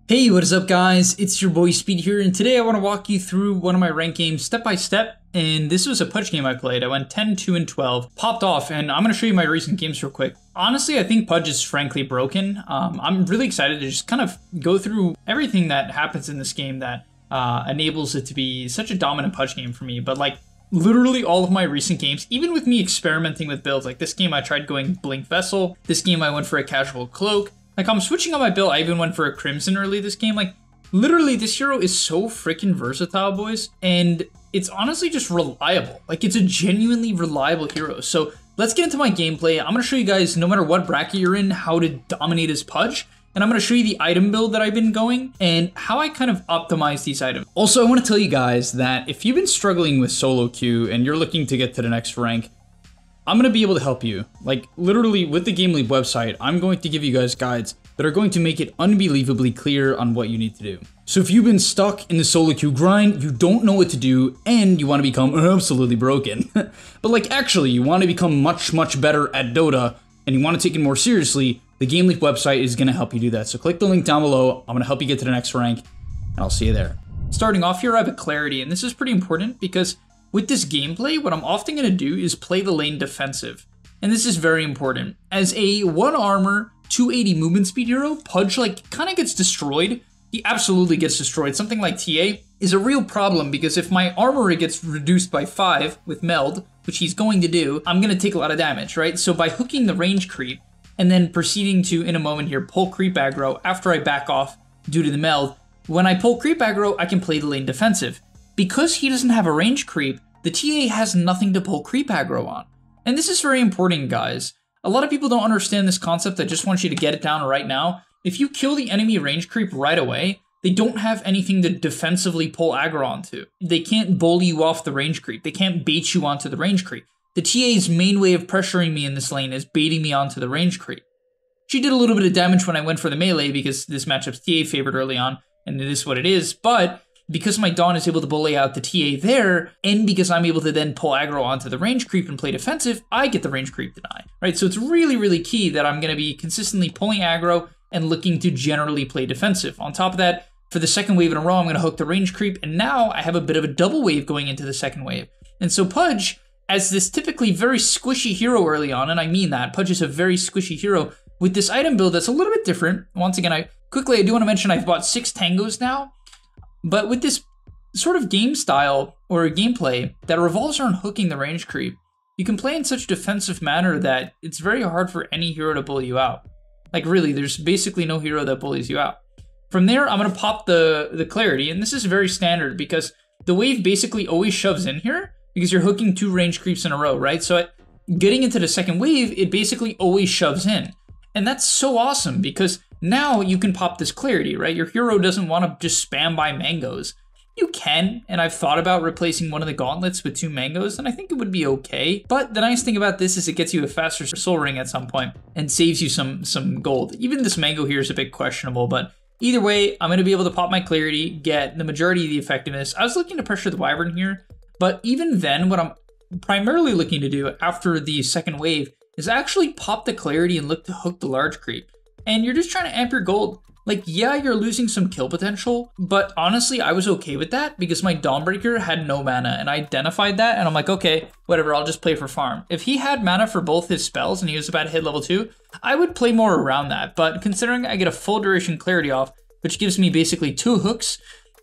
Hey, what is up guys? It's your boy Speed here, and today I want to walk you through one of my ranked games step by step. And this was a PUDGE game I played. I went 10, 2, and 12, popped off, and I'm going to show you my recent games real quick. Honestly, I think PUDGE is frankly broken. I'm really excited to just kind of go through everything that happens in this game that enables it to be such a dominant PUDGE game for me. But like, literally all of my recent games, even with me experimenting with builds, like this game I tried going Blink Vessel, this game I went for a Casual Cloak. Like, I'm switching on my build. I even went for a Crimson early this game. Like, literally, this hero is so freaking versatile, boys. And it's honestly just reliable. Like, it's a genuinely reliable hero. So, let's get into my gameplay. I'm going to show you guys, no matter what bracket you're in, how to dominate as PUDGE. And I'm going to show you the item build that I've been going and how I kind of optimize these items. Also, I want to tell you guys that if you've been struggling with solo queue and you're looking to get to the next rank, I'm going to be able to help you. Like, literally, with the GameLeap website, I'm going to give you guys guides that are going to make it unbelievably clear on what you need to do. So if you've been stuck in the solo queue grind, you don't know what to do, and you want to become absolutely broken, but like actually you want to become much better at Dota, and you want to take it more seriously, the GameLeap website is going to help you do that. So click the link down below. I'm going to help you get to the next rank, and I'll see you there. Starting off here, I have a clarity, and this is pretty important because with this gameplay, what I'm often going to do is play the lane defensive. And this is very important. As a 1 armor, 280 movement speed hero, PUDGE like kind of gets destroyed. He absolutely gets destroyed. Something like TA is a real problem because if my armor gets reduced by 5 with meld, which he's going to do, I'm going to take a lot of damage, right? So by hooking the range creep and then proceeding to, in a moment here, pull creep aggro after I back off due to the meld, when I pull creep aggro, I can play the lane defensive. Because he doesn't have a range creep, the TA has nothing to pull creep aggro on. And this is very important, guys. A lot of people don't understand this concept. I just want you to get it down right now. If you kill the enemy range creep right away, they don't have anything to defensively pull aggro onto. They can't bully you off the range creep. They can't bait you onto the range creep. The TA's main way of pressuring me in this lane is baiting me onto the range creep. She did a little bit of damage when I went for the melee because this matchup's TA favored early on, and it is what it is, but because my Dawn is able to bully out the TA there, and because I'm able to then pull aggro onto the range creep and play defensive, I get the range creep deny, right? So it's really key that I'm going to be consistently pulling aggro and looking to generally play defensive. On top of that, for the second wave in a row, I'm going to hook the range creep, and now I have a bit of a double wave going into the second wave. And so PUDGE, as this typically very squishy hero early on, and I mean that, PUDGE is a very squishy hero, with this item build that's a little bit different. Once again, I do want to mention I've bought 6 tangos now. But with this sort of game style or gameplay that revolves around hooking the range creep, you can play in such a defensive manner that it's very hard for any hero to bully you out. Like really, there's basically no hero that bullies you out. From there, I'm going to pop the clarity, and this is very standard because the wave basically always shoves in here because you're hooking 2 range creeps in a row, right? So getting into the second wave, it basically always shoves in. And that's so awesome because now you can pop this clarity, right? Your hero doesn't want to just spam by mangoes. You can, and I've thought about replacing one of the gauntlets with 2 mangoes, and I think it would be okay. But the nice thing about this is it gets you a faster soul ring at some point and saves you some gold. Even this mango here is a bit questionable, but either way, I'm going to be able to pop my clarity, get the majority of the effectiveness. I was looking to pressure the wyvern here, but even then, what I'm primarily looking to do after the second wave is actually pop the clarity and look to hook the large creep. And you're just trying to amp your gold. Like, yeah, you're losing some kill potential, but honestly, I was okay with that because my Dawnbreaker had no mana, and I identified that, and I'm like, okay, whatever, I'll just play for farm. If he had mana for both his spells and he was about to hit level 2, I would play more around that, but considering I get a full duration clarity off, which gives me basically 2 hooks,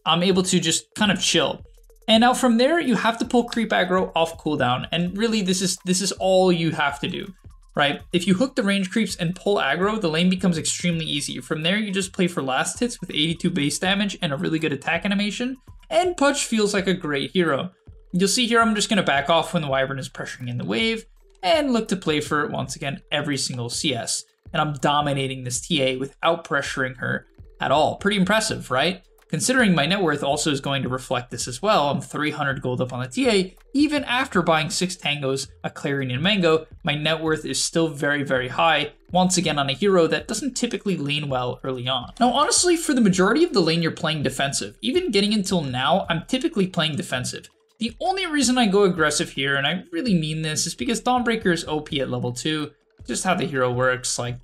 I'm able to just kind of chill. And now from there, you have to pull creep aggro off cooldown, and really, this is all you have to do. Right? If you hook the range creeps and pull aggro, the lane becomes extremely easy. From there, you just play for last hits with 82 base damage and a really good attack animation, and PUDGE feels like a great hero. You'll see here I'm just going to back off when the wyvern is pressuring in the wave, and look to play for, once again, every single CS. And I'm dominating this TA without pressuring her at all. Pretty impressive, right? Considering my net worth also is going to reflect this as well. I'm 300 gold up on the TA. Even after buying 6 tangos, a Clarion and Mango, my net worth is still very high, once again on a hero that doesn't typically lane well early on. Now honestly, for the majority of the lane you're playing defensive. Even getting until now, I'm typically playing defensive. The only reason I go aggressive here, and I really mean this, is because Dawnbreaker is OP at level 2. Just how the hero works, like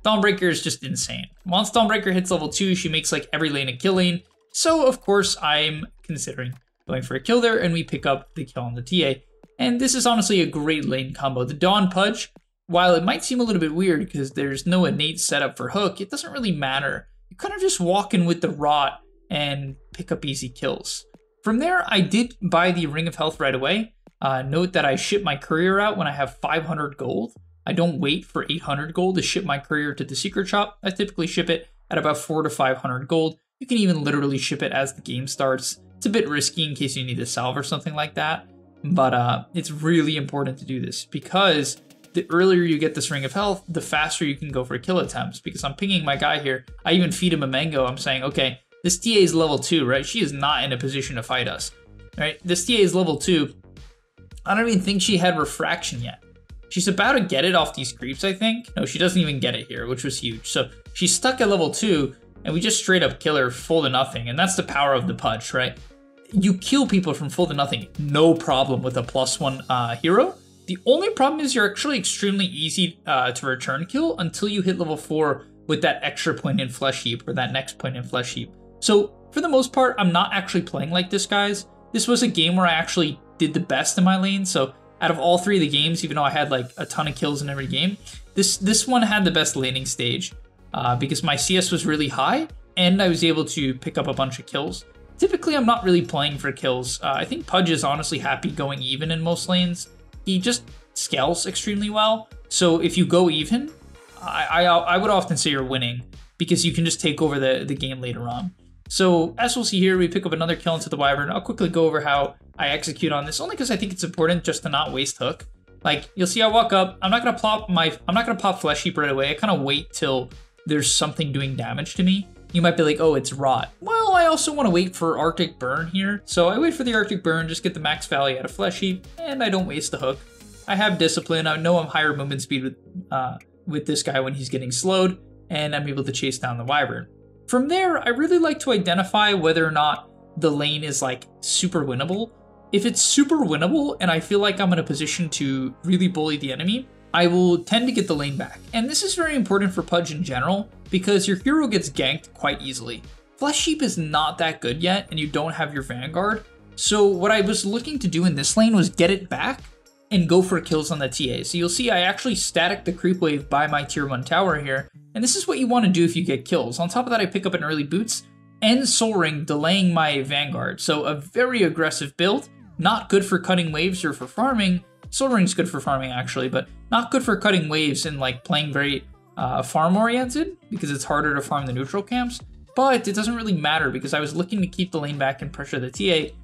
Dawnbreaker is just insane. Once Dawnbreaker hits level 2, she makes like every lane a kill lane. So of course I'm considering going for a kill there, and we pick up the kill on the TA. And this is honestly a great lane combo. The Dawn Pudge, while it might seem a little bit weird because there's no innate setup for hook, it doesn't really matter. You kind of just walk in with the rot and pick up easy kills. From there, I did buy the Ring of Health right away. Note that I ship my courier out when I have 500 gold. I don't wait for 800 gold to ship my courier to the secret shop. I typically ship it at about 400 to 500 gold. You can even literally ship it as the game starts. It's a bit risky in case you need a salve or something like that. But it's really important to do this because the earlier you get this Ring of Health, the faster you can go for kill attempts. Because I'm pinging my guy here. I even feed him a mango. I'm saying, okay, this TA is level 2, right? She is not in a position to fight us, right? This TA is level 2. I don't even think she had refraction yet. She's about to get it off these creeps, I think. No, she doesn't even get it here, which was huge. So she's stuck at level 2, and we just straight up kill her full to nothing. And that's the power of the Pudge, right? You kill people from full to nothing, no problem with a +1 hero. The only problem is you're actually extremely easy to return kill until you hit level 4 with that extra point in Flesh Heap or that next point in Flesh Heap. So for the most part, I'm not actually playing like this, guys. This was a game where I actually did the best in my lane. So out of all 3 of the games, even though I had like a ton of kills in every game, this one had the best laning stage because my CS was really high and I was able to pick up a bunch of kills. Typically, I'm not really playing for kills. I think Pudge is honestly happy going even in most lanes. He just scales extremely well. So if you go even, I would often say you're winning because you can just take over the game later on. So as we'll see here, we pick up another kill into the Wyvern. I'll quickly go over how I execute on this, only because I think it's important just to not waste hook. Like you'll see, I walk up. I'm not gonna pop Flesh Heap right away. I kind of wait till there's something doing damage to me. You might be like, oh, it's rot. Well, I also want to wait for Arctic Burn here. So I wait for the Arctic Burn, just get the max value out of Flesh Heap, and I don't waste the hook. I have discipline. I know I'm higher movement speed with this guy when he's getting slowed, and I'm able to chase down the Wyvern. From there, I really like to identify whether or not the lane is like super winnable. If it's super winnable and I feel like I'm in a position to really bully the enemy, I will tend to get the lane back. And this is very important for Pudge in general because your hero gets ganked quite easily. Flesh Heap is not that good yet and you don't have your Vanguard. So what I was looking to do in this lane was get it back and go for kills on the TA. So you'll see I actually static the creep wave by my tier 1 tower here. And this is what you want to do if you get kills. On top of that, I pick up an early boots and Soul Ring, delaying my Vanguard. So a very aggressive build, not good for cutting waves or for farming. Soul Ring's good for farming actually, but not good for cutting waves and like playing very farm oriented because it's harder to farm the neutral camps. But it doesn't really matter because I was looking to keep the lane back and pressure the TA.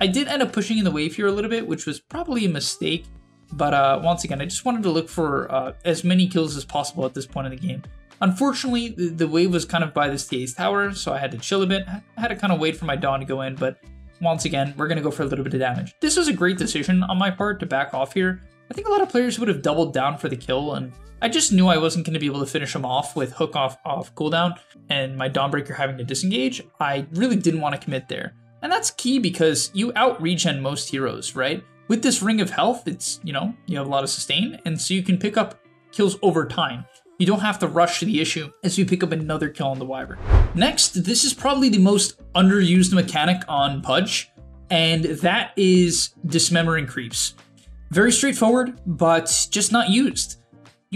I did end up pushing in the wave here a little bit, which was probably a mistake. But once again, I just wanted to look for as many kills as possible at this point in the game. Unfortunately, the wave was kind of by this TA's tower, so I had to chill a bit. I had to kind of wait for my Dawn to go in, but once again, we're going to go for a little bit of damage. This was a great decision on my part to back off here. I think a lot of players would have doubled down for the kill, and I just knew I wasn't going to be able to finish him off with hook off cooldown and my Dawnbreaker having to disengage. I really didn't want to commit there. And that's key because you out-regen most heroes, right? With this Ring of Health, it's, you know, you have a lot of sustain, and so you can pick up kills over time. You don't have to rush to the issue as you pick up another kill on the Wyvern. Next, this is probably the most underused mechanic on Pudge, and that is dismembering creeps. Very straightforward, but just not used.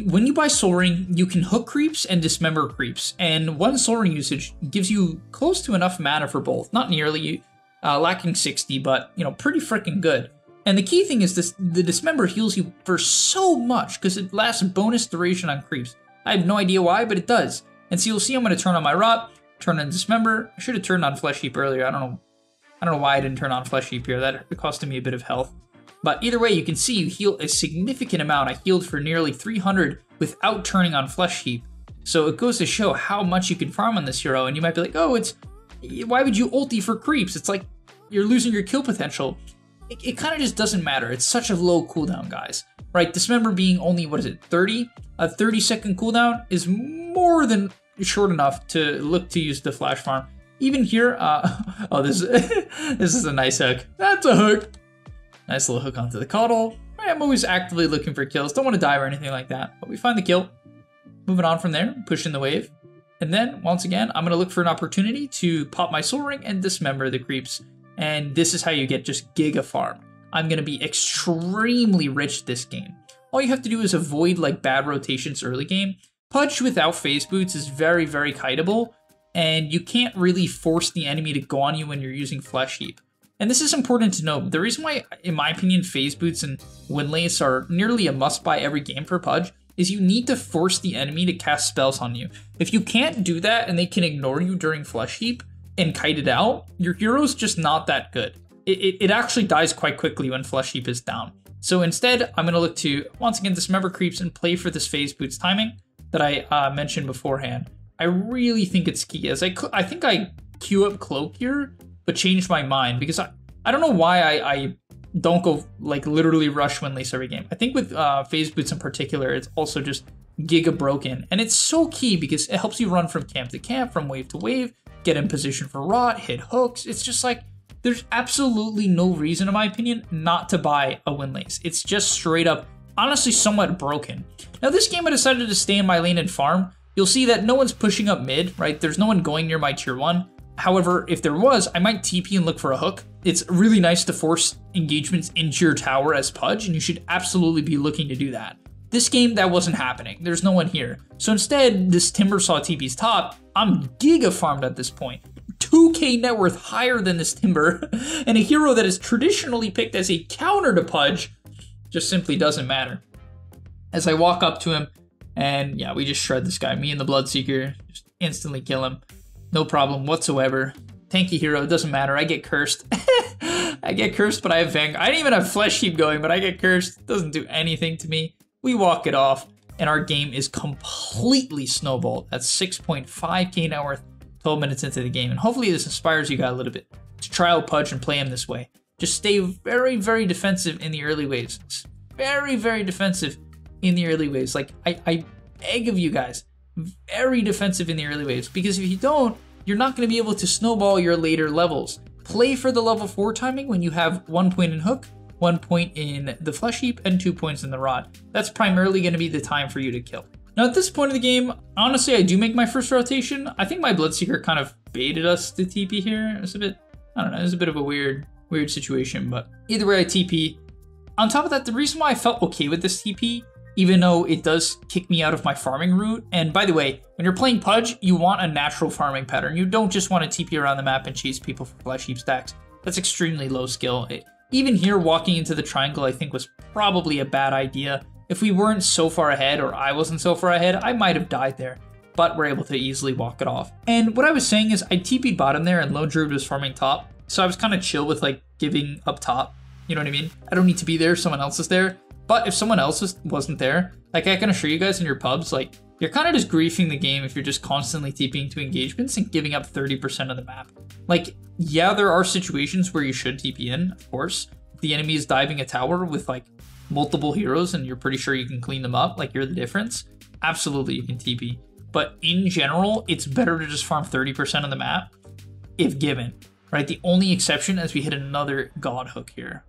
When you buy Soul Ring, you can hook creeps and dismember creeps, and one Soul Ring usage gives you close to enough mana for both. Not nearly, lacking 60, but, you know, pretty freaking good. And the key thing is the Dismember heals you for so much because it lasts bonus duration on creeps. I have no idea why, but it does. And so you'll see I'm going to turn on my Rot, turn on Dismember. I should have turned on Flesh Heap earlier. I don't know why I didn't turn on Flesh Heap here. That costed me a bit of health. But either way, you can see you heal a significant amount. I healed for nearly 300 without turning on Flesh Heap. So it goes to show how much you can farm on this hero. And you might be like, oh, why would you ulti for creeps? It's like you're losing your kill potential. It kind of just doesn't matter. It's such a low cooldown, guys. Right? Dismember being only, 30? A 30-second cooldown is more than short enough to look to use the flash farm. Even here, oh, this is a nice hook. That's a hook. Nice little hook onto the Coddle. I'm always actively looking for kills. Don't want to die or anything like that, but we find the kill. moving on from there, pushing the wave. And then, once again, I'm going to look for an opportunity to pop my soul ring and dismember the creeps. And this is how you get just giga farm. I'm going to be extremely rich this game. All you have to do is avoid like bad rotations early game. Pudge without phase boots is very, very kiteable, and you can't really force the enemy to go on you when you're using Flesh Heap. And this is important to note. The reason why, in my opinion, phase boots and windlace are nearly a must-buy every game for Pudge is you need to force the enemy to cast spells on you. If you can't do that and they can ignore you during Flesh Heap and kite it out, your hero's just not that good. It actually dies quite quickly when Flesh Heap is down. So instead, I'm going to look to, once again, dismember creeps and play for this phase boots timing that I mentioned beforehand. I really think it's key, as I think I queue up Cloak here, but changed my mind, because I don't know why I don't go, like, literally rush Windlace every game. I think with phase boots in particular, it's also just giga broken, and it's so key because it helps you run from camp to camp, from wave to wave, get in position for rot, hit hooks. It's just like, there's absolutely no reason, in my opinion, not to buy a Windlace. It's just straight up, honestly, somewhat broken. Now, this game I decided to stay in my lane and farm. You'll see that no one's pushing up mid, right? There's no one going near my tier 1. However, if there was, I might TP and look for a hook. It's really nice to force engagements into your tower as Pudge, and you should absolutely be looking to do that. This game, that wasn't happening. There's no one here. So instead, this Timber saw TP's top. I'm giga farmed at this point. 2k net worth higher than this Timber, and a hero that is traditionally picked as a counter to Pudge just simply doesn't matter. As I walk up to him, and yeah, we just shred this guy. Me and the Bloodseeker just instantly kill him. No problem whatsoever. Tanky hero, doesn't matter. I get cursed. I get cursed, but I have Vanguard. I didn't even have Flesh Heap going, but I get cursed. Doesn't do anything to me. We walk it off, and our game is completely snowballed. That's 6.5k net worth, 12 minutes into the game. And hopefully this inspires you guys a little bit to try out Pudge and play him this way. Just stay very, very defensive in the early waves. Very, very defensive in the early waves. Like, I beg of you guys, very defensive in the early waves, because if you don't, you're not going to be able to snowball your later levels. Play for the level 4 timing when you have 1 point in hook, 1 point in the Flesh Heap, and 2 points in the rod. That's primarily going to be the time for you to kill. Now at this point of the game, honestly, I do make my first rotation. I think my Bloodseeker kind of baited us to TP here. It was a bit, I don't know, it was a bit of a weird situation, but either way I TP. On top of that, the reason why I felt okay with this TP, even though it does kick me out of my farming route, and by the way, when you're playing Pudge, you want a natural farming pattern. You don't just want to TP around the map and chase people for Flesh Heap stacks. That's extremely low skill. Even here, walking into the triangle, I think was probably a bad idea. If we weren't so far ahead, or I wasn't so far ahead, I might have died there, but we're able to easily walk it off. And what I was saying is I TP'd bottom there and Lone Druid was farming top, so I was kind of chill with like giving up top. You know what I mean? I don't need to be there, someone else is there. But if someone else wasn't there, like I can assure you guys in your pubs, like you're kind of just griefing the game if you're just constantly TPing to engagements and giving up 30% of the map. Like, yeah, there are situations where you should TP in, of course. If the enemy is diving a tower with like multiple heroes and you're pretty sure you can clean them up, like you're the difference, absolutely you can TP. But in general, it's better to just farm 30% of the map if given, right? The only exception is we hit another God Hook here.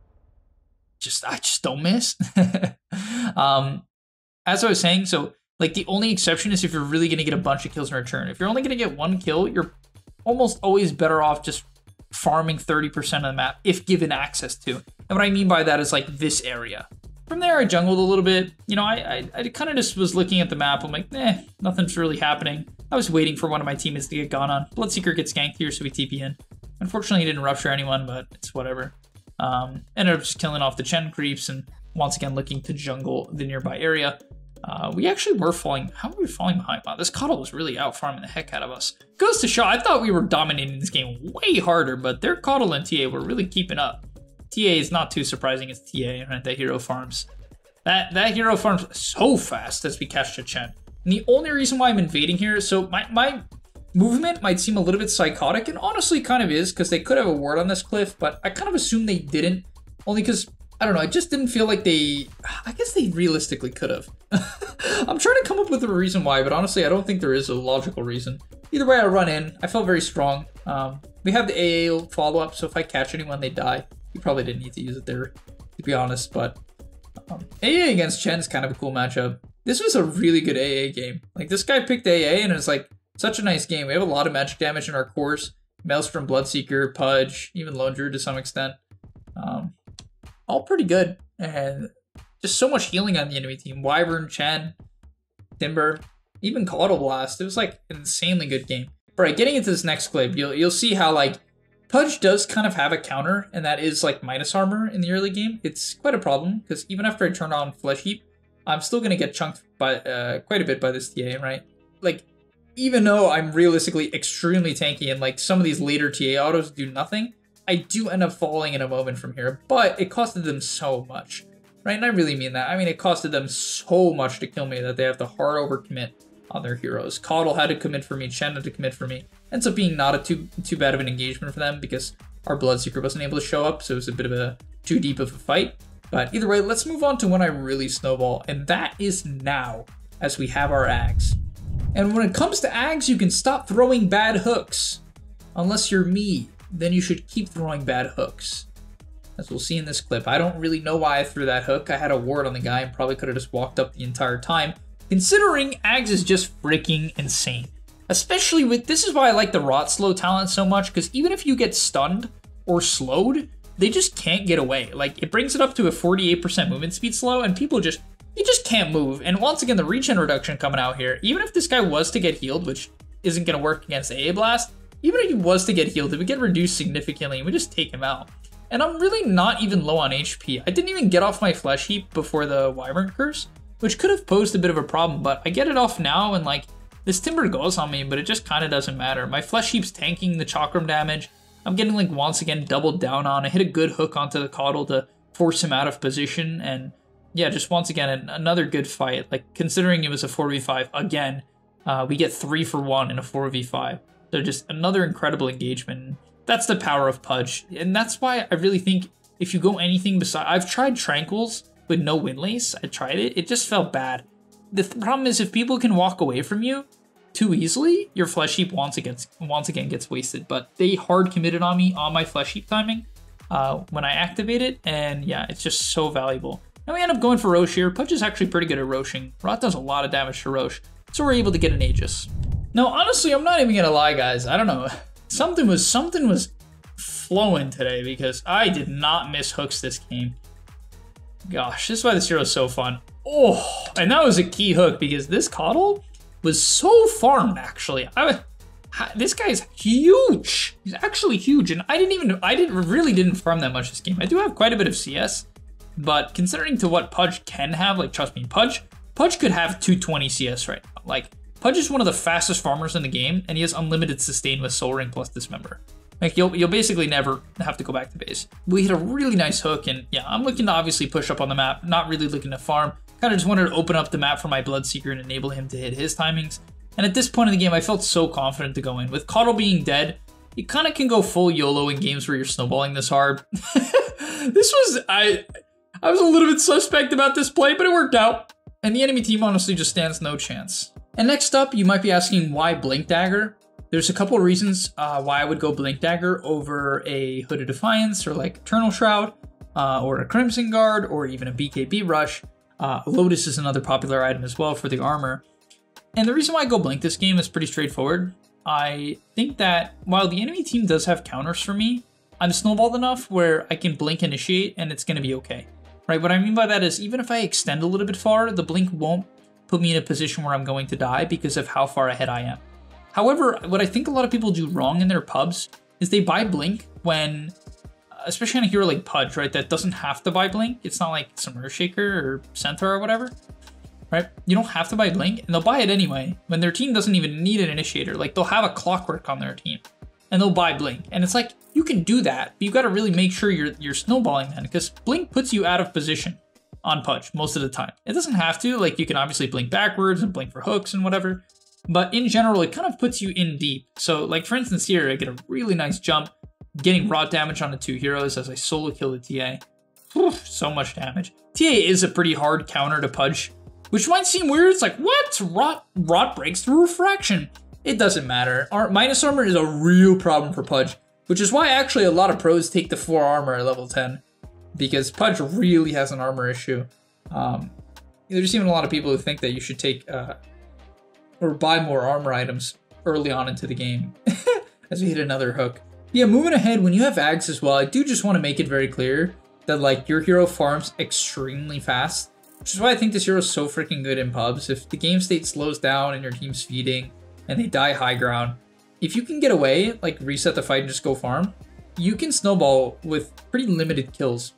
I just don't miss. As I was saying, so like the only exception is if you're really going to get a bunch of kills in return. If you're only going to get 1 kill, you're almost always better off just farming 30% of the map if given access to. And what I mean by that is like this area. From there, I jungled a little bit. You know, I kind of just was looking at the map. I'm like, nothing's really happening. I was waiting for one of my teammates to get gone on. Bloodseeker gets ganked here, so we TP in. Unfortunately, he didn't rupture anyone, but it's whatever. Ended up just killing off the Chen creeps and once again looking to jungle the nearby area. We actually were falling. How were we falling behind? Wow, this Coddle was really out farming the heck out of us. Goes to show, I thought we were dominating this game way harder, but their Coddle and TA were really keeping up. TA is not too surprising. It's TA, right? That hero farms. That hero farms so fast as we catch the Chen. And the only reason why I'm invading here, so my movement might seem a little bit psychotic, and honestly kind of is, because they could have a ward on this cliff, but I kind of assume they didn't, only because, I don't know, I just didn't feel like I guess they realistically could have. I'm trying to come up with a reason why, but honestly, I don't think there is a logical reason. Either way, I run in. I felt very strong. We have the AA follow-up, so if I catch anyone, they die. You probably didn't need to use it there, to be honest, but AA against Chen is kind of a cool matchup. This was a really good AA game. Like, this guy picked AA, and it was like such a nice game. We have a lot of magic damage in our cores. Maelstrom, Bloodseeker, Pudge, even Lone Druid to some extent. All pretty good. And just so much healing on the enemy team. Wyvern, Chen, Timber, even Caudal Blast. It was like an insanely good game. All right, getting into this next clip, you'll see how like Pudge does kind of have a counter, and that is like minus armor in the early game. It's quite a problem because even after I turn on Flesh Heap, I'm still gonna get chunked by quite a bit by this TA, right? Like, even though I'm realistically extremely tanky and like some of these later TA autos do nothing, I do end up falling in a moment from here, but it costed them so much, right? And I really mean that. I mean, it costed them so much to kill me that they have to hard overcommit on their heroes. Caudal had to commit for me, Chen had to commit for me. Ends up being not too bad of an engagement for them because our Bloodseeker wasn't able to show up, so it was a bit of a too deep of a fight. But either way, let's move on to when I really snowball, and that is now, as we have our Ags. And when it comes to Ags, you can stop throwing bad hooks. Unless you're me, then you should keep throwing bad hooks. As we'll see in this clip, I don't really know why I threw that hook. I had a ward on the guy and probably could have just walked up the entire time, considering Ags is just freaking insane. Especially with, this is why I like the Rot Slow talent so much, because even if you get stunned or slowed, they just can't get away. Like, it brings it up to a 48% movement speed slow, and people just, you just can't move. And once again, the regen reduction coming out here, even if this guy was to get healed, which isn't going to work against AA Blast, even if he was to get healed, it would get reduced significantly, and we just take him out. And I'm really not even low on HP. I didn't even get off my Flesh Heap before the Wyvern Curse, which could have posed a bit of a problem, but I get it off now, and like, this Timber goes on me, but it just kind of doesn't matter. My Flesh Heap's tanking the Chakram damage. I'm getting like once again doubled down on. I hit a good hook onto the Caudal to force him out of position, and yeah, just once again, another good fight. Like, considering it was a 4v5, again, we get 3 for 1 in a 4v5. So just another incredible engagement. That's the power of Pudge, and that's why I really think if you go anything beside, I've tried Tranquils with no Windlace. I tried it. It just felt bad. The problem is if people can walk away from you too easily, your Flesh Heap once again gets wasted. But they hard committed on me on my Flesh Heap timing when I activate it, and yeah, it's just so valuable. And we end up going for Roche here. Pudge is actually pretty good at Roshing. Rot does a lot of damage to Roche, so we're able to get an Aegis. Now, honestly, I'm not even gonna lie, guys. I don't know. Something was flowing today because I did not miss hooks this game. Gosh, this is why this hero is so fun. Oh, and that was a key hook because this Caudal was so farmed, actually. This guy's huge. He's actually huge, and I really didn't farm that much this game. I do have quite a bit of CS, but considering to what Pudge can have, like, trust me, Pudge could have 220 CS right now. Like, Pudge is one of the fastest farmers in the game, and he has unlimited sustain with Soul Ring plus Dismember. Like, you'll basically never have to go back to base. We hit a really nice hook, and yeah, I'm looking to obviously push up on the map, not really looking to farm. Kind of just wanted to open up the map for my Bloodseeker and enable him to hit his timings. And at this point in the game, I felt so confident to go in. With Caudal being dead, you kind of can go full YOLO in games where you're snowballing this hard. I was a little bit suspect about this play, but it worked out. And the enemy team honestly just stands no chance. And next up, you might be asking why Blink Dagger. There's a couple of reasons why I would go Blink Dagger over a Hooded Defiance or like Eternal Shroud or a Crimson Guard or even a BKB Rush. Lotus is another popular item as well for the armor. And the reason why I go Blink this game is pretty straightforward. I think that while the enemy team does have counters for me, I'm snowballed enough where I can Blink Initiate and it's going to be okay. Right? What I mean by that is even if I extend a little bit far, the Blink won't put me in a position where I'm going to die because of how far ahead I am. However, what I think a lot of people do wrong in their pubs is they buy Blink when, especially on a hero like Pudge, right, that doesn't have to buy Blink. It's not like some Earthshaker or Centaur or whatever, right? You don't have to buy Blink, and they'll buy it anyway when their team doesn't even need an Initiator. Like, they'll have a Clockwork on their team, and they'll buy Blink. And it's like, you can do that, but you got to really make sure you're snowballing then, because Blink puts you out of position on Pudge most of the time. It doesn't have to. Like, you can obviously Blink backwards and Blink for hooks and whatever, but in general, it kind of puts you in deep. So, like, for instance here, I get a really nice jump, getting raw damage on the 2 heroes as I solo kill the TA. Oof, so much damage. TA is a pretty hard counter to Pudge, which might seem weird. It's like, what? Rot breaks through refraction. It doesn't matter. Minus armor is a real problem for Pudge, which is why actually a lot of pros take the 4 armor at level 10, because Pudge really has an armor issue. There's even a lot of people who think that you should take or buy more armor items early on into the game. As we hit another hook. Yeah, moving ahead, when you have ags as well, I do just want to make it very clear that like your hero farms extremely fast, which is why I think this hero is so freaking good in pubs. If the game state slows down and your team's feeding and they die high ground, if you can get away, like reset the fight and just go farm, you can snowball with pretty limited kills.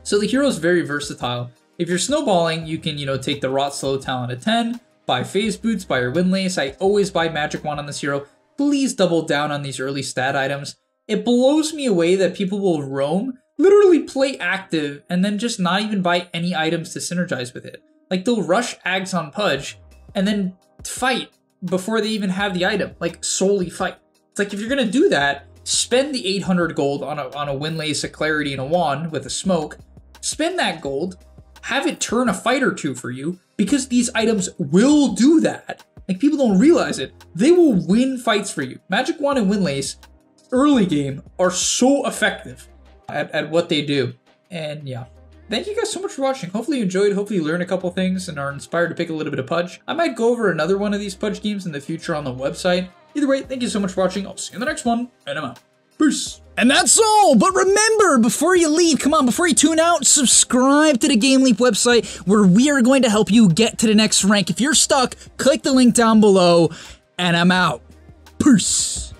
So the hero is very versatile. If you're snowballing, you can, you know, take the Rot Slow talent at 10, buy phase boots, buy your windlace. I always buy magic wand on this hero. Please double down on these early stat items. It blows me away that people will roam, literally play active, and then just not even buy any items to synergize with it. Like they'll rush ags on Pudge and then fight before they even have the item, like solely fight. It's like if you're gonna do that, spend the 800 gold on a windlace, a clarity, and a wand with a smoke. Spend that gold, have it turn a fight or two for you, because these items will do that. Like, people don't realize it. They will win fights for you. Magic Wand and Windlace, early game, are so effective at what they do. And yeah. Thank you guys so much for watching. Hopefully you enjoyed. Hopefully you learned a couple things and are inspired to pick a little bit of Pudge. I might go over another one of these Pudge games in the future on the website. Either way, thank you so much for watching. I'll see you in the next one, and I'm out. Peace. And that's all, but remember, before you leave, come on, before you tune out, subscribe to the GameLeap website where we are going to help you get to the next rank. If you're stuck, click the link down below, and I'm out. Peace.